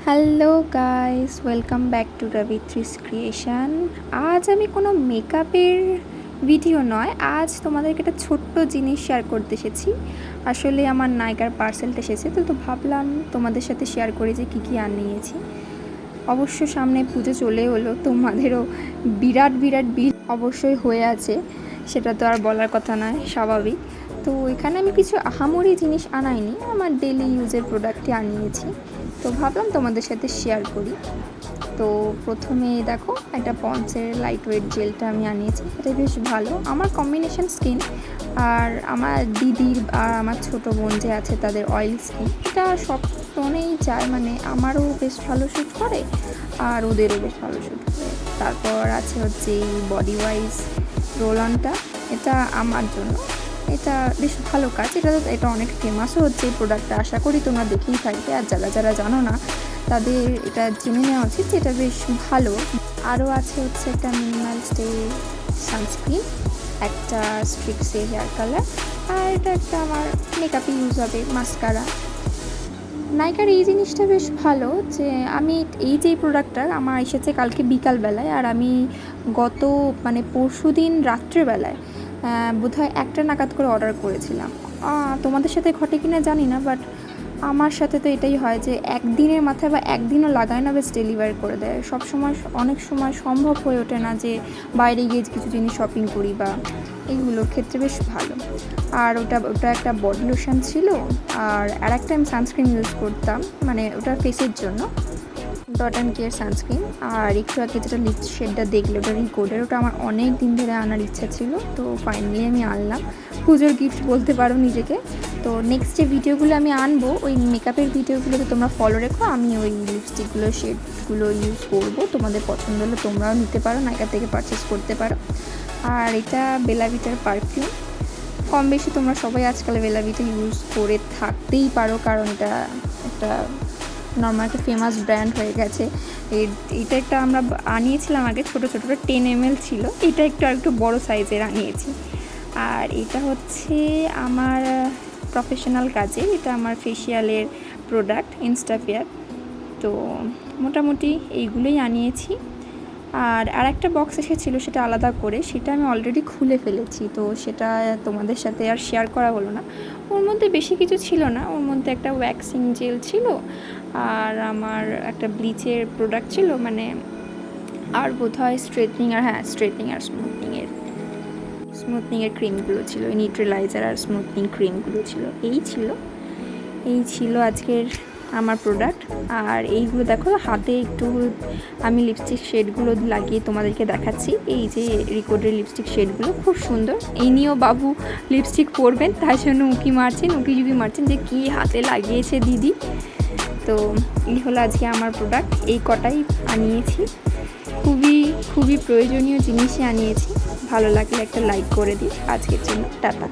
Hello guys, welcome back to রবিত্রিস creation. আজ আমি কোনো মেকআপের ভিডিও নয়, আজ তোমাদেরকে একটা ছোট্ট জিনিস শেয়ার করতে এসেছি। আসলে আমার নায়িকার পার্সেলটা এসেছে, তো ভাবলাম তোমাদের সাথে শেয়ার করি যে কী কী আনিয়েছি। অবশ্য সামনে পুজো চলে হলো, তোমাদেরও বিরাট বিরাট বিল অবশ্যই হয়ে আছে, সেটা তো আর বলার কথা নয়, স্বাভাবিক। তো এখানে আমি কিছু আহামরি জিনিস আনাইনি, আমার ডেলি ইউজের প্রোডাক্টই আনিয়েছি, তো ভাবলাম তোমাদের সাথে শেয়ার করি। তো প্রথমে দেখো, একটা পন্সের লাইট ওয়েট জেলটা আমি আনিয়েছি, এটা বেশ ভালো, আমার কম্বিনেশন স্কিন, আর আমার দিদির আর আমার ছোটো বোন যে আছে তাদের অয়েল স্কিন, এটা সব টোনেই যায়, মানে আমারও বেশ ভালো শ্যুট করে আর ওদেরও বেশ ভালো শ্যুট করে। তারপর আছে হচ্ছে এই বডি ওয়াইজ রোল অনটা, এটা আমার জন্য, এটা বেশ ভালো কাজ, এটা অনেক ফেমাসও হচ্ছে এই প্রোডাক্টটা, আশা করি তোমরা দেখেই থাকবে, আর যারা যারা জানো না তাদের এটা জেনে নেওয়া উচিত যে এটা বেশ ভালো। আরও আছে হচ্ছে একটা মিনিমাল স্টে সানস্ক্রিন, একটা স্ট্রিক্সে হেয়ার কালার, আর এটা একটা আমার মেকআপে ইউজ হবে মাস্কারা। নাইকার এই জিনিসটা বেশ ভালো যে আমি এই যে প্রোডাক্টটা আমার এসেছে কালকে বিকালবেলায়, আর আমি গত পরশু দিন রাত্রেবেলায় বোধহয় 1টা নাগাদ করে অর্ডার করেছিলাম। তোমাদের সাথে ঘটে কিনা জানি না, বাট আমার সাথে তো এটাই হয় যে একদিনের মাথায় বা একদিনও লাগায় না, বেশ ডেলিভার করে দেয়। সব সময় অনেক সময় সম্ভব হয়ে ওঠে না যে বাইরে গিয়ে কিছু জিনিস শপিং করি, বা এইগুলোর ক্ষেত্রে বেশ ভালো। আর ওটা একটা বডি লোশন ছিল, আর একটা আমি সানস্ক্রিন ইউজ করতাম, মানে ওটা ফেসের জন্য, ডট অ্যান্ড কেয়ার সানস্ক্রিন। আর একটু আগে যেটা লিপ শেডটা দেখলে ওটা রিকোডের, ওটা আমার অনেক দিন ধরে আনার ইচ্ছা ছিল, তো ফাইনালি আমি আনলাম, পুজোর গিফট বলতে পারো নিজেকে। তো নেক্সট যে ভিডিওগুলো আমি আনবো, ওই মেকআপের ভিডিওগুলোকে তোমরা ফলো রেখো, আমি ওই লিপস্টিকগুলো শেডগুলো ইউজ করবো, তোমাদের পছন্দ হলে তোমরাও নিতে পারো, নায়িকা থেকে পারচেস করতে পারো। আর এটা বেলা ভিটার পারফিউম, কম বেশি তোমরা সবাই আজকাল বেলা ভিটা ইউজ করে থাকতেই পারো, কারণ এটা একটা নর্মাল একটা ফেমাস ব্র্যান্ড হয়ে গেছে। এটা একটা আমরা আনিয়েছিলাম আগে, ছোটো ছোটো 10 ml ছিল, এটা একটু বড় সাইজের আনিয়েছি। আর এটা হচ্ছে আমার প্রফেশনাল কাজে, এটা আমার ফেসিয়ালের প্রোডাক্ট ইনস্টাফেয়ার। তো মোটামুটি এইগুলোই আনিয়েছি। আর একটা বক্স এসেছিলো, সেটা আলাদা করে, সেটা আমি অলরেডি খুলে ফেলেছি, তো সেটা তোমাদের সাথে আর শেয়ার করা হলো না। ওর মধ্যে বেশি কিছু ছিল না, ওর মধ্যে একটা ওয়্যাক্সিং জেল ছিল, আর আমার একটা ব্লিচের প্রোডাক্ট ছিল, আর বোধহয় স্ট্রেটনিং আর স্মুথনিংয়ের ক্রিমগুলো ছিল, নিউট্রালাইজার আর স্মুথনিং ক্রিমগুলো ছিল। এই ছিল আজকের আমার প্রোডাক্ট। আর এইগুলো দেখো, হাতে একটু আমি লিপস্টিক শেডগুলো লাগিয়ে তোমাদেরকে দেখাচ্ছি, এই যে রিকোডের লিপস্টিক শেডগুলো খুব সুন্দর। এই নিয়েও বাবু লিপস্টিক পরবেন, তার জন্য উকি মারছেন যে কী হাতে লাগিয়েছে দিদি। তো এই হলো আজকে আমার প্রোডাক্ট, এই কটাই আনিয়েছি, খুবই প্রয়োজনীয় জিনিসই আনিয়েছি। ভালো লাগলে একটা লাইক করে দিই। আজকের জন্য টাটা।